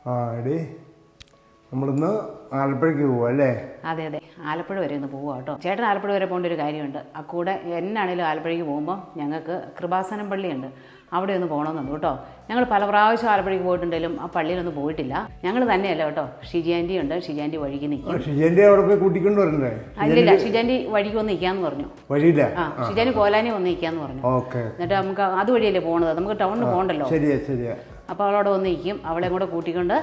ആ എടി നമ്മളിന്ന് ആലപ്പുഴയ്ക്ക് പോവാ അല്ലേ? അതെ അതെ, ആലപ്പുഴ വരെ ഒന്ന് പോവുക കേട്ടോ. ചേട്ടൻ ആലപ്പുഴ വരെ പോകേണ്ട ഒരു കാര്യമുണ്ട്. ആ കൂടെ എന്നാണേലും ആലപ്പുഴയ്ക്ക് പോകുമ്പോൾ ഞങ്ങൾക്ക് കൃപാസനം പള്ളിയുണ്ട്, അവിടെ ഒന്ന് പോകണമെന്നുണ്ട് കേട്ടോ. ഞങ്ങൾ പല പ്രാവശ്യം ആലപ്പുഴയ്ക്ക് പോയിട്ടുണ്ടെങ്കിലും ആ പള്ളിയിലൊന്നും പോയിട്ടില്ല. ഞങ്ങൾ തന്നെയല്ല കേട്ടോ, ഷിജാൻറ്റി ഉണ്ട്, ഷിജാൻറ്റി വഴിക്ക് നിൽക്കും. ഷിജാൻറ്റി അവിടെ പോയി കൂട്ടിക്കൊണ്ട് വരണ്ടേ? അല്ലില്ല, ഷിജാൻറ്റി വഴിക്ക് വന്ന് നിൽക്കാന്ന് പറഞ്ഞു. വഴിയില്ല? ഷിജാൻറ്റി കോലാനി വന്ന് നിൽക്കാന്ന് പറഞ്ഞു. എന്നിട്ട് നമുക്ക് അതുവഴിയല്ലേ പോകണത്, നമുക്ക് ടൗണിൽ പോകണ്ടല്ലോ. ശരിയാ. അപ്പോൾ അവളവിടെ വന്ന് നിൽക്കും, അവളെ കൂടെ കൂട്ടിക്കൊണ്ട്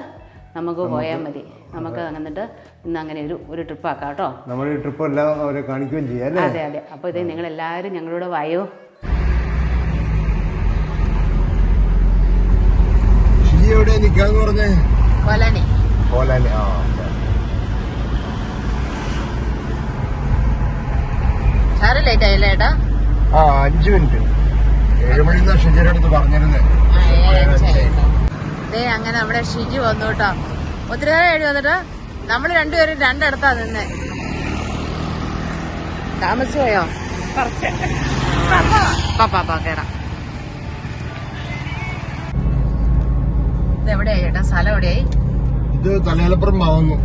നമുക്ക് പോയാൽ മതി. നമുക്ക് എന്നിട്ട് ഇന്ന് അങ്ങനെ ഒരു ട്രിപ്പ് ആക്കാം കേട്ടോ. നമ്മൾ ഈ ട്രിപ്പ് എല്ലാം അവരെ കാണിക്കുകയും ചെയ്യാം. അതെ അതെ. അപ്പോൾ ഇതേ നിങ്ങളെല്ലാവരും ഞങ്ങളുടെ വായോ. എവിടെ നിൽക്കാന്ന് പറഞ്ഞേ? കോലാനി. സാറ് ലേറ്റ് ആയില്ലേ ഏട്ടാ? 5 മിനിറ്റ്. 7 മണിന്നാ ഷിജയുടെ അടുത്ത് പറഞ്ഞിരുന്നേ. അങ്ങനെ നമ്മുടെ ഷിജി വന്നു കേട്ടോ. ഒത്തിരി നേരം എഴുതി വന്നിട്ട് നമ്മൾ രണ്ടുപേരും രണ്ടിടത്താ നിന്നെ. താമസിച്ചു പോയോ? കേടാ. ഇത് എവിടെയായി ചേട്ടാ? സ്ഥലം എവിടെയായി? ഇത് തലയാലപ്പുറം ആവുന്നു.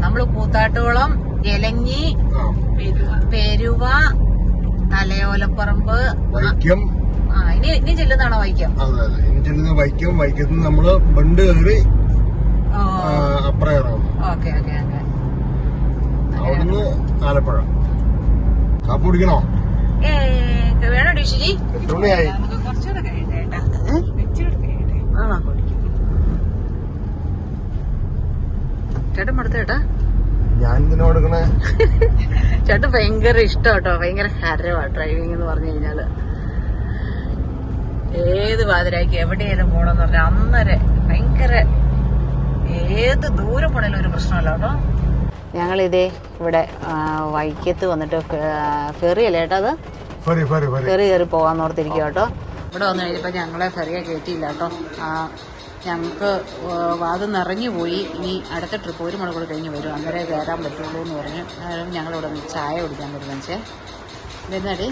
നമ്മള് കൂത്താട്ടുകുളം, എലഞ്ഞി, പെരുവ, തലയോലപ്പറമ്പ്, വൈക്കം. ഇനി ചെല്ലുന്നതാണോ വൈക്കം? അതെ ഇനി ചെല്ലുന്ന വൈക്കം. വൈക്കത്ത് നമ്മള് ബണ്ട് കയറി അപ്പുറം. ഓക്കെ. അവിടുന്ന് ആലപ്പുഴ. കാപ്പ് കുടിക്കണോ? വേണോ ഡിഷിജി? എത്ര മണിയായി? ചേട്ടൻ മടുത്ത ചേട്ടാ? ഞാൻ എന്തിനാ കൊടുക്കണേ? ചേട്ടൻ ഭയങ്കര ഇഷ്ടം കേട്ടോ, ഭയങ്കര ഹരവാ ഡ്രൈവിംഗ് എന്ന് പറഞ്ഞു കഴിഞ്ഞാല്. ഏത് പാതിരാക്കി എവിടെയായാലും പോണെന്ന് പറഞ്ഞാൽ അന്നേരം ഭയങ്കര ഏത് ദൂരം പോണേലും ഒരു പ്രശ്നമല്ല കേട്ടോ. ഞങ്ങളിതേ ഇവിടെ വൈക്കത്ത് വന്നിട്ട് ഫെറിയല്ലേ ചേട്ടാ? അത് ഫെറി കയറി പോകാൻ ഓർത്തിരിക്കുക കേട്ടോ. ഇവിടെ വന്നു കഴിഞ്ഞപ്പോൾ ഞങ്ങളെ ഫെറിയെ കയറ്റിയില്ല കേട്ടോ. ഞങ്ങൾക്ക് അത് നിറഞ്ഞു പോയി. ഇനി അടുത്ത ട്രിപ്പ് 1 മണിക്കൂർ കഴിഞ്ഞ് വരും, അന്നേരം കയറാൻ പറ്റുള്ളൂ എന്ന് പറഞ്ഞു. ഞങ്ങളിവിടെ നിന്ന് ചായ കുടിക്കാൻ തീരുമാനിച്ചേ. വരുന്നടി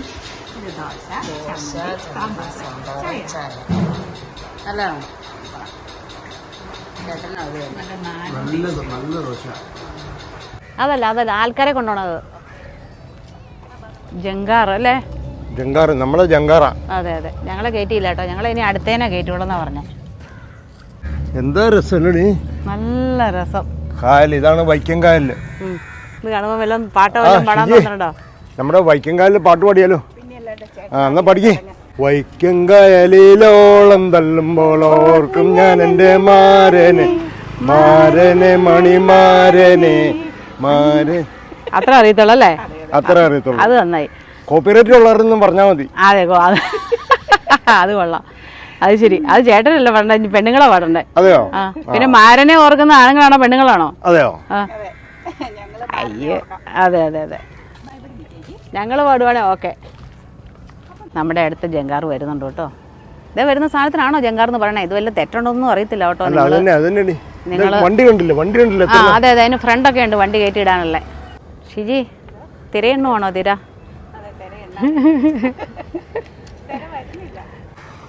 നല്ലതാണോ? അതല്ല ആൾക്കാരെ കൊണ്ടുപോണത് ജങ്കാർ അല്ലേ? ജങ്കാറ്, നമ്മളെ ജങ്കാറാ. അതെ ഞങ്ങളെ കയറ്റിയില്ല കേട്ടോ. ഞങ്ങളെ ഇനി അടുത്തേനെ കയറ്റുള്ളൂന്നാ പറഞ്ഞേ. എന്താ രസമല്ലേ? നല്ല രസം. കായൽ, ഇതാണ് വൈക്കം കായല്. ഇത് കാണുമ്പോ വല്ലതും പാട്ടോ വല്ലതും പാടാൻ തോന്നുന്നുണ്ടോ? നമ്മുടെ വൈക്കം കായലിൽ പാട്ട് പാടിയാലോ? എന്നാ പഠിക്കേ. വൈക്കം കായലിലോളം തള്ളുമ്പോൾ ഓർക്കും ഞാൻ എന്റെ മാരനെ മണിമാരനെ അത്ര അറിയത്തുള്ളൂ അല്ലേ? അത്ര അറിയത്തുള്ളൂ. അത് നന്നായി. കോപ്പിറൈറ്റ് ഉള്ളവരെന്നും പറഞ്ഞാൽ മതി. അതെ അത് കൊള്ളാം. അത് ശരി. അത് ചേട്ടനല്ല പാടണ്ടേ, പെണ്ണുങ്ങളാ പാടണ്ടേ. അതെയോ? പിന്നെ മാരനെ ഓർക്കുന്ന ആണുങ്ങളാണോ പെണ്ണുങ്ങളാണോ? അതെയോ? അയ്യോ അതെ ഞങ്ങൾ പാടുവാണേ. ഓക്കെ. നമ്മുടെ അടുത്ത് ജങ്കാർ വരുന്നുണ്ട് കേട്ടോ. ഇതേ വരുന്ന സാധനത്തിനാണോ ജങ്കാർ എന്ന് പറയണേ? ഇത് വല്ല തെറ്റുണ്ടോന്നും അറിയത്തില്ല കേട്ടോ. നിങ്ങൾ വണ്ടി കണ്ടില്ല? അതെ അതിന് ഫ്രണ്ടൊക്കെ ഉണ്ട് വണ്ടി കയറ്റിയിടാനല്ലേ. ഷിജി തിരയെണ്ണുവാണോ? തിര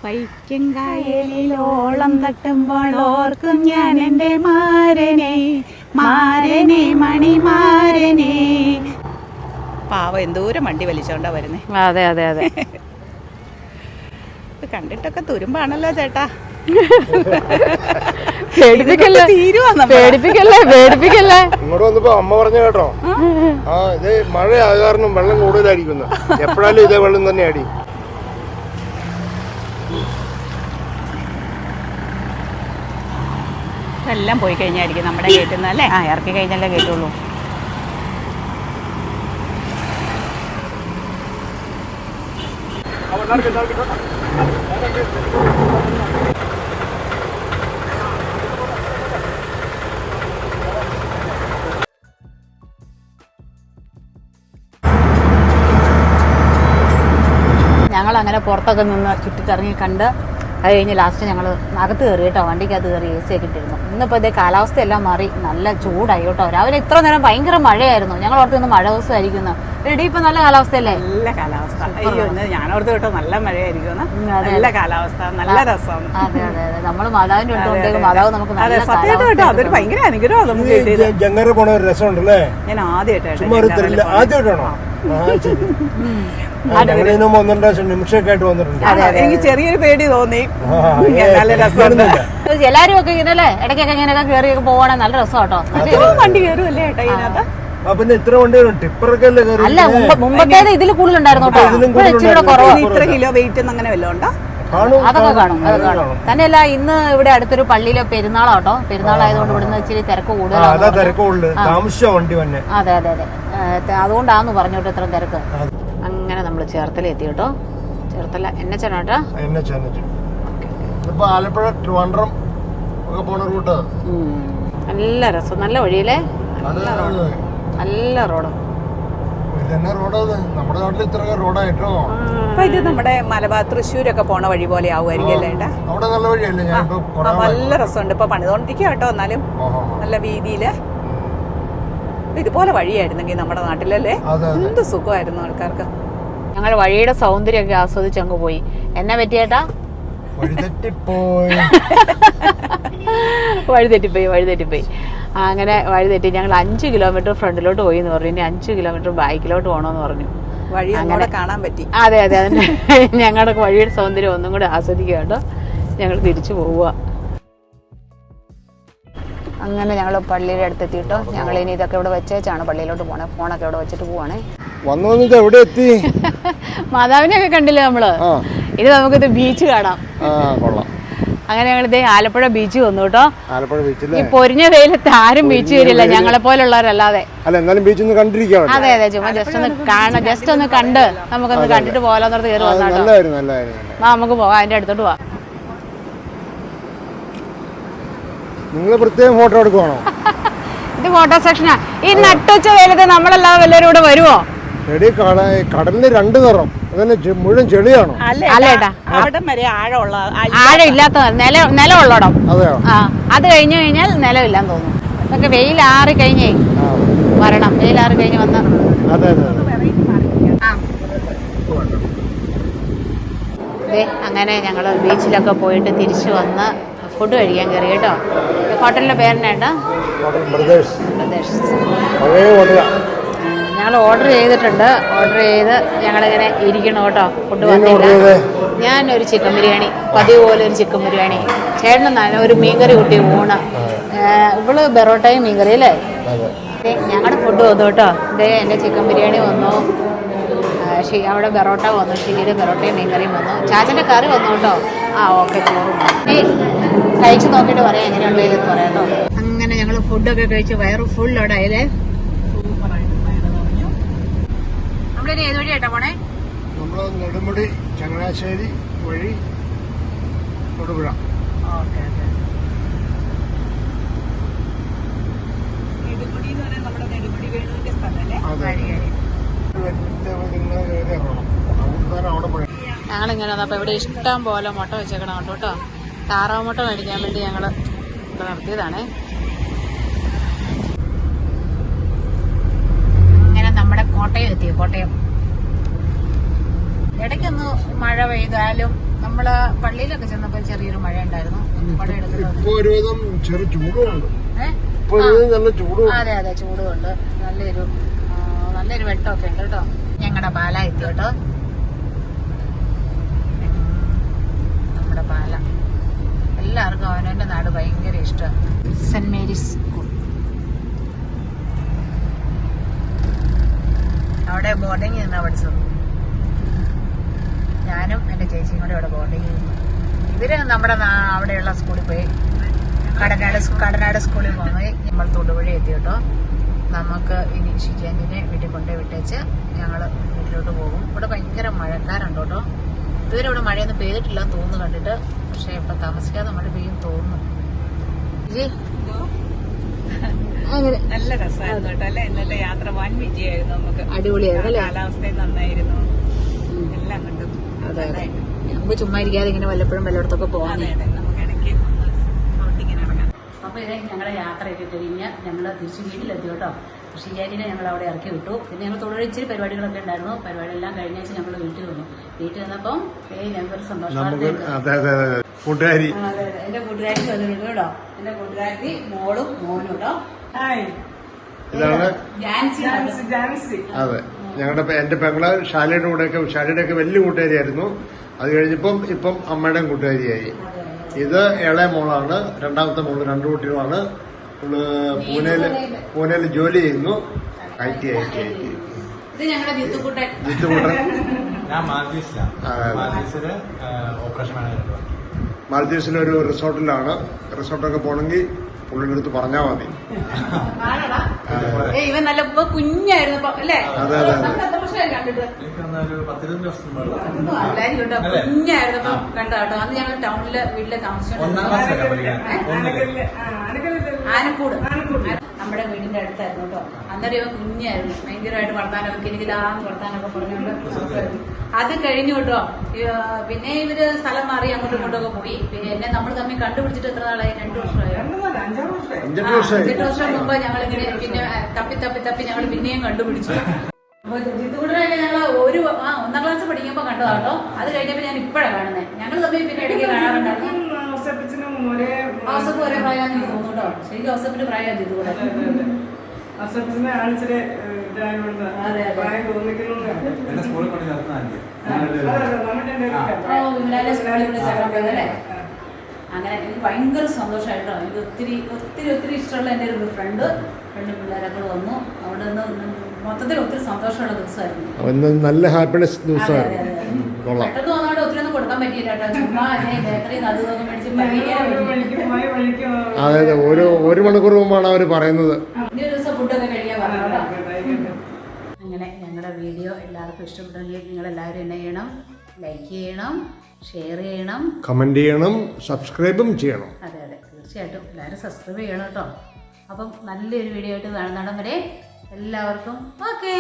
വൈക്കങ്കായലിലോളം തട്ടുമ്പോൾ ഓർക്കും ഞാൻ എൻ്റെ മാരനെ മണിമാരനെ. പാവം എന്തോരം വണ്ടി വലിച്ചോണ്ടാ വരുന്നേ. അതെ കണ്ടിട്ടൊക്കെ തുരുമ്പാണല്ലോ ചേട്ടാ. പേടിപ്പിക്കല്ലേ. ഇങ്ങോട്ട് വന്നപ്പോ അമ്മ പറഞ്ഞു കേട്ടോ, ഇത് മഴ ആയ കാരണം വെള്ളം കൂടുതലായിരിക്കും. എപ്പോഴാലും ഇതേ വെള്ളം തന്നെ അടി. എല്ലാം പോയി കഴിഞ്ഞായിരിക്കും നമ്മുടെ കയറ്റുന്നല്ലേ. ഇറക്കി കഴിഞ്ഞല്ലേ കയറ്റുള്ളൂ. ഞങ്ങളങ്ങനെ പുറത്തൊക്കെ നിന്ന് ചുറ്റിക്കറങ്ങി കണ്ട് അത് കഴിഞ്ഞ് ലാസ്റ്റ് ഞങ്ങൾ അകത്ത് കയറി കേട്ടോ, വണ്ടിക്കകത്ത് കയറി AC ഒക്കെ ഇട്ടിരുന്നു. ഇന്നിപ്പോൾ ഇതേ കാലാവസ്ഥയെല്ലാം മാറി നല്ല ചൂടായി കേട്ടോ. രാവിലെ ഇത്ര നേരം ഭയങ്കര മഴയായിരുന്നു. ഞങ്ങൾ ഓർത്ത് ഇന്ന് മഴ ദിവസമായിരിക്കുന്നു. റെഡി ഇപ്പൊ നല്ല കാലാവസ്ഥയല്ലേ? നല്ല കാലാവസ്ഥ. അയ്യോ ഞാനോർത്ത് കേട്ടോ നല്ല മഴയായിരിക്കും. നല്ല കാലാവസ്ഥ, നല്ല രസം. അതെ അതെ അതെ, നമ്മള് മാതാവിന്റെ അടുത്ത് മാതാവ് നമുക്ക് നല്ല കേട്ടോ അതൊരു ഭയങ്കര അനുഗ്രഹം നമുക്ക് കിട്ടിയത്. ജങ്ങര പോണ ഒരു രസമുണ്ടല്ലേ? ഞാൻ ആദ്യമായിട്ടാണ്. ആദ്യമായിട്ടാണോ? നിമിഷമൊക്കെ വന്നിട്ടുണ്ട്. എനിക്ക് ചെറിയൊരു പേടി തോന്നി. നല്ല രസമുണ്ട്. എല്ലാരും ഒക്കെ ഇങ്ങനല്ലേ ഇടയ്ക്കൊക്കെ ഇങ്ങനെയൊക്കെ കയറിയൊക്കെ പോവാണെങ്കിൽ നല്ല രസം കേട്ടോ. വണ്ടി കയറുമല്ലേ ഏട്ടാ ഇതിനകത്ത്? പിന്നെ ഇത്ര വണ്ടികളും ടിപ്പറൊക്കെ അല്ല, മുമ്പത്തേത് ഇതിൽ കൂടുതലുണ്ടായിരുന്നു കേട്ടോ. ഇച്ചിരി കുറവാണ്. ഇത്ര കിലോ വെയിറ്റ് അങ്ങനെ വല്ലതും ഉണ്ടോ? അതൊക്കെ കാണും, അത് കാണും. തന്നെയല്ല, ഇന്ന് ഇവിടെ അടുത്തൊരു പള്ളിയിലെ പെരുന്നാളാട്ടോ. പെരുന്നാളായതുകൊണ്ട് ഇവിടുന്ന് ഇച്ചിരി തിരക്ക് കൂടുതലാണ്. അതെ അതെ അതെ, അതുകൊണ്ടാന്ന് പറഞ്ഞോട്ടോ ഇത്ര തിരക്ക്. അങ്ങനെ നമ്മള് ചേർത്തല എത്തി കേട്ടോ. ചേർത്തല എന്നച്ചാട്ടോ. ആലപ്പുഴ ട്രിവാൻഡ്രം ഒക്കെ പോണ റൂട്ട്. നല്ല രസം, നല്ല വഴിയല്ലേ? നല്ല റോഡ്. നമ്മുടെ നാട്ടിൽ ഇത്ര റോഡായിട്ടോ. ഇത് നമ്മുടെ മലബാർ തൃശ്ശൂരൊക്കെ പോണ വഴി പോലെ ആവുമായിരിക്കും അല്ലേ? നല്ല രസമുണ്ട്. ഇപ്പൊ പണിതോണ്ടിരിക്കുക കേട്ടോ. എന്നാലും നല്ല വീതിയില് ഇതുപോലെ വഴിയായിരുന്നെങ്കിൽ നമ്മുടെ നാട്ടിലല്ലേ എന്ത് സുഖമായിരുന്നു ആൾക്കാർക്ക്. ഞങ്ങൾ വഴിയുടെ സൗന്ദര്യമൊക്കെ ആസ്വദിച്ച് അങ്ങ് പോയി. എന്നെ പറ്റിയേട്ടാ? വഴിതെറ്റിപ്പോയി. അങ്ങനെ വഴിതെറ്റി ഞങ്ങൾ 5 കിലോമീറ്റർ ഫ്രണ്ടിലോട്ട് പോയി എന്ന് പറഞ്ഞു. ഇനി 5 കിലോമീറ്റർ ബാക്കിലോട്ട് പോകണമെന്ന് പറഞ്ഞു. വഴി അങ്ങനെ കാണാൻ പറ്റി. അതെ അതെ, അതിന് ഞങ്ങളുടെ വഴിയുടെ സൗന്ദര്യം ഒന്നും കൂടെ ആസ്വദിക്കുക കേട്ടോ. ഞങ്ങൾ തിരിച്ചു പോവുക. അങ്ങനെ ഞങ്ങൾ പള്ളിയുടെ അടുത്തെത്തി കേട്ടോ. ഞങ്ങൾ ഇനി ഇതൊക്കെ ഇവിടെ വെച്ചേച്ചാണ് പള്ളിയിലോട്ട് പോണേ. ഫോണൊക്കെ ഇവിടെ വെച്ചിട്ട് പോവാണേ. എവിടെ എത്തി? മാതാവിനെയൊക്കെ കണ്ടില്ലേ നമ്മള്? ഇനി നമുക്കിത് ബീച്ച് കാണാം. അങ്ങനെ ഞങ്ങൾ ഇതേ ആലപ്പുഴ ബീച്ച് വന്നു കേട്ടോ. ഈ പൊരിഞ്ഞ വെയിലത്ത് ആരും ബീച്ച് വരില്ല, ഞങ്ങളെ പോലുള്ളവരല്ലാതെ. അതെ അതെ, ചുമ്മാ ജസ്റ്റ് ഒന്ന് കാണാം, ജസ്റ്റ് ഒന്ന് കണ്ട് നമുക്കൊന്ന് കണ്ടിട്ട് പോകാലോന്നോർത്ത് കയറി വന്നാട്ടോ. നമുക്ക് പോവാം, അതിന്റെ അടുത്തോട്ട് പോവാം. നിങ്ങൾ പ്രത്യേകം ഫോട്ടോ എടുക്കുവാണോ? ഇത് ഫോട്ടോ സെക്ഷനാ. ഈ നട്ടുച്ച വെയിലത്ത് നമ്മളല്ലാതെ വല്ലവരും ഇവിടെ വരുവോ? കടലിന് 2 നിറം, മുഴുവൻ ചെളിയാണോ? അല്ലേട്ടാ, ആഴം ഇല്ലാത്ത നിലമുള്ളടം. അത് കഴിഞ്ഞു കഴിഞ്ഞാൽ നിലമില്ലാന്ന് തോന്നുന്നു. ഇതൊക്കെ വെയിലാറി കഴിഞ്ഞേ വരണം. വെയിലാറി കഴിഞ്ഞ് വന്ന അങ്ങനെ ഞങ്ങള് ബീച്ചിലൊക്കെ പോയിട്ട് തിരിച്ചു വന്ന് ഫുഡ് കഴിക്കാൻ കയറി കേട്ടോ. ഹോട്ടലിന്റെ പേരെന്നാ? ഞങ്ങൾ ഓർഡർ ചെയ്തിട്ടുണ്ട്. ഓർഡർ ചെയ്ത് ഞങ്ങളിങ്ങനെ ഇരിക്കണം കേട്ടോ. ഫുഡ് വന്നില്ല. ഞാനൊരു ചിക്കൻ ബിരിയാണി, പതിവ് പോലെ ഒരു ചിക്കൻ ബിരിയാണി. ചേട്ടൻ ഒരു മീൻകറി കൂട്ടി ഊണ്. ഇവള് ബെറോട്ടയും മീൻകറി അല്ലേ? ഞങ്ങളുടെ ഫുഡ് വന്നു കേട്ടോ. ഇതേ എൻ്റെ ചിക്കൻ ബിരിയാണി വന്നു, അവിടെ ബെറോട്ട വന്നു, ഷിലിയുടെ ബെറോട്ടയും മീൻകറിയും വന്നു, ചാച്ചൻ്റെ കറി വന്നു കേട്ടോ. ഓക്കെ, ചോറും കഴിച്ച് നോക്കിയിട്ട് പറയാം എങ്ങനെയുണ്ടെന്ന് പറയാം കേട്ടോ. അങ്ങനെ ഞങ്ങൾ ഫുഡൊക്കെ കഴിച്ച് വയറ് ഫുള്ളോടായാലേ. നമ്മളിനി ഏത് വഴിയായിട്ടാ പോണേ? നെടുമുടി ചങ്ങനാശ്ശേരി വഴി തൊടുപുഴ. ഞങ്ങളിങ്ങനെ വന്നപ്പോൾ ഇവിടെ ഇഷ്ടം പോലെ മുട്ട വെച്ചേക്കണം കേട്ടോ. താറാവ് മുട്ട മേടിക്കാൻ വേണ്ടി ഞങ്ങൾ ഇവിടെ നിർത്തിയതാണേ. ഇങ്ങനെ നമ്മുടെ കോട്ടയം എത്തി. കോട്ടയം ഇടയ്ക്കൊന്ന് മഴ പെയ്താലും നമ്മള് പള്ളിയിലൊക്കെ ചെന്നപ്പോൾ ചെറിയൊരു മഴ ഉണ്ടായിരുന്നു. അതെ അതെ, ചൂടുണ്ട്. നല്ലൊരു വെട്ടമൊക്കെ ഉണ്ട് കേട്ടോ. ഞങ്ങളുടെ പാല എത്തി കേട്ടോ. നമ്മുടെ പാല എല്ലാവർക്കും അവനവന്റെ നാട് ഭയങ്കര ഇഷ്ടമാണ്. Saint Mary's school. അവിടെ ബോർഡിങ് നിന്നാ പഠിച്ചത്. ഞാനും എൻ്റെ ചേച്ചിയും കൂടെ അവിടെ ബോർഡിങ് നിന്നു. ഇവര് നമ്മുടെ അവിടെയുള്ള സ്കൂളിൽ പോയി. കടനാട് സ്കൂളിൽ പോയി. നമ്മൾ തൊടുപുഴ എത്തി കേട്ടോ. നമുക്ക് ഇനി ഷിക്കാൻറ്റിനെ വീട്ടിൽ കൊണ്ടുപോയി വിട്ടേച്ച് ഞങ്ങൾ വീട്ടിലോട്ട് പോകും. ഇവിടെ ഭയങ്കര മഴക്കാരുണ്ട് കേട്ടോ. ഇതുവരെ ഇവിടെ മഴയൊന്നും പെയ്തിട്ടില്ലെന്ന് തോന്നുന്നു കണ്ടിട്ട്. പക്ഷെ ഇപ്പൊ താമസിക്കാതെ മഴ പെയ്യും തോന്നുന്നു. നല്ല രസമായിരുന്നു കേട്ടോ അല്ലേ? ഇന്നത്തെ യാത്ര വൻ വിജയമായിരുന്നു. നമുക്ക് അടിപൊളിയായിരുന്നു. കാലാവസ്ഥയും നന്നായിരുന്നു. എല്ലാം കണ്ടു. അതെ. നമുക്ക് ചുമ്മാ ഇരിക്കാതെ ഇങ്ങനെ വല്ലപ്പോഴും വല്ലയിടത്തൊക്കെ പോകാനേ. നമുക്ക് ഇടയ്ക്ക് ഇങ്ങനെ ഇറങ്ങാം. അപ്പോൾ ഇതേ ഞങ്ങളുടെ യാത്രയൊക്കെ കഴിഞ്ഞ് ഞങ്ങൾ തിരിച്ച് വീട്ടിലെത്തി കേട്ടോ. ഋഷിചാരിനെ ഞങ്ങൾ അവിടെ ഇറക്കി വിട്ടു. പിന്നെ ഞങ്ങൾ തുടരെ ഇച്ചിരി പരിപാടികളൊക്കെ ഉണ്ടായിരുന്നു. പരിപാടിയെല്ലാം കഴിഞ്ഞ വെച്ച് ഞങ്ങൾ വീട്ടിൽ വന്നു. വീട്ടിൽ വന്നപ്പം ഞങ്ങൾക്കൊരു സന്തോഷം. കൂട്ടുകാരി എന്റെ കൂട്ടുകാരി വന്നിട്ടുണ്ട് കേട്ടോ. എന്റെ കൂട്ടുകാരി മോളും മോനും കേട്ടോ. ഇതാണ് ജാൻസി. അതെ, ഞങ്ങളുടെ എന്റെ പെങ്ങള് ഷാലയുടെ ഒക്കെ വലിയ കൂട്ടുകാരിയായിരുന്നു. അത് കഴിഞ്ഞപ്പം ഇപ്പം അമ്മയുടെയും കൂട്ടുകാരിയായി. ഇത് ഇളയ മോളാണ്, രണ്ടാമത്തെ മോള്, 2 കുട്ടികളാണ്. പൂനെയിൽ ജോലി ചെയ്യുന്നു. IT. ഇത് ഞങ്ങളുടെ ജിത്തുകൂട്ടൻ. ഞാൻ മാൽദീവ്സിലെ ഓപ്പറേഷൻ മാനേജർ. മാൽദീവ്സിലൊരു റിസോർട്ടൊക്കെ പോകണമെങ്കിൽ പുള്ളിയുടെ അടുത്ത് പറഞ്ഞാൽ മതി. ഇവൻ നല്ല കുഞ്ഞായിരുന്നു അല്ലേ? അതെ. കണ്ടിട്ട് എനിക്കൊന്നൊരു 10-20 ദിവസം കുഞ്ഞായിരുന്നപ്പോ കണ്ടോ കേട്ടോ. അന്ന് ഞങ്ങൾ ടൗണില് വീട്ടിലെ താമസിച്ചു. ആനക്കൂട് നമ്മുടെ വീടിന്റെ അടുത്തായിരുന്നു കേട്ടോ. അന്നേരം ഇവ കുഞ്ഞായിരുന്നു. ഭയങ്കരമായിട്ട് വർത്താനൊക്കെ എനിക്കില്ലാന്ന് വർത്താനൊക്കെ പറഞ്ഞുകൊണ്ട് അത് കഴിഞ്ഞു കേട്ടോ. പിന്നെ ഇവര് സ്ഥലം മാറി അങ്ങോട്ടും ഇങ്ങോട്ടൊക്കെ പോയി. പിന്നെ എന്നെ നമ്മൾ തമ്മിൽ കണ്ടുപിടിച്ചിട്ട് എത്ര നാളായി? 2 വർഷമായി. 5 വർഷം മുമ്പ് ഞങ്ങൾ ഇങ്ങനെ പിന്നെ തപ്പി ഞങ്ങൾ പിന്നെയും കണ്ടുപിടിച്ചു. അപ്പൊ ജിത്തുകൂട്ടനൊക്കെ ഞങ്ങൾ 1ാം ക്ലാസ് പഠിക്കുമ്പോ കണ്ടതാ കേട്ടോ. അത് കഴിഞ്ഞപ്പോ ഞാൻ ഇപ്പഴാണ് കാണുന്നത്. ഞങ്ങൾ തമ്മിൽ പിന്നെ ഇടയ്ക്ക് കാണാറുണ്ടായിരുന്നു. ഔസഫ് ഒരേ പ്രായമാണെന്ന് എനിക്ക് തോന്നുന്നു കേട്ടോ. ശരിക്കും ഔസഫിന്റെ പ്രായം ജിത്തുകൂട്ടൻ. സ്കൂളിൽ പണി നടത്തുന്നതല്ലേ? അങ്ങനെ എനിക്ക് ഭയങ്കര സന്തോഷമായിട്ടോ. എനിക്ക് ഒത്തിരി ഇഷ്ടമുള്ള എൻ്റെ ഒരു ഫ്രണ്ട് പിള്ളേരൊക്കെ വന്നു. അവിടെ നിന്ന് മൊത്തത്തിൽ ഒത്തിരി സന്തോഷമുള്ള ദിവസമായിരുന്നു. നല്ല ഹാപ്പിനെസ് ദിവസമായിരുന്നു. പെട്ടെന്ന് വന്നോണ്ട് ഒത്തിരി ഒന്നും കൊടുക്കാൻ പറ്റിയില്ല കേട്ടോ. ചുമ്മാ ബേക്കറി അതൊക്കെ മേടിച്ച് അതായത് ഒരു മണിക്കൂർ മുമ്പാണ് അവർ പറയുന്നത്. ഇനി ഒരു ദിവസം ഫുഡൊക്കെ കഴിക്കാൻ പറഞ്ഞു. അങ്ങനെ ഞങ്ങളുടെ വീഡിയോ എല്ലാവർക്കും ഇഷ്ടപ്പെട്ടെങ്കിൽ നിങ്ങളെല്ലാവരും എന്നെ ചെയ്യണം, ലൈക്ക് ചെയ്യണം, ഷെയർ ചെയ്യണം, കമന്റ് ചെയ്യണം, സബ്സ്ക്രൈബും ചെയ്യണം. അതെ തീർച്ചയായിട്ടും എല്ലാവരും സബ്സ്ക്രൈബ് ചെയ്യണം കേട്ടോ. അപ്പം നല്ലൊരു വീഡിയോ ആയിട്ട് കാണുന്നിടം വരെ എല്ലാവർക്കും ഓക്കേ.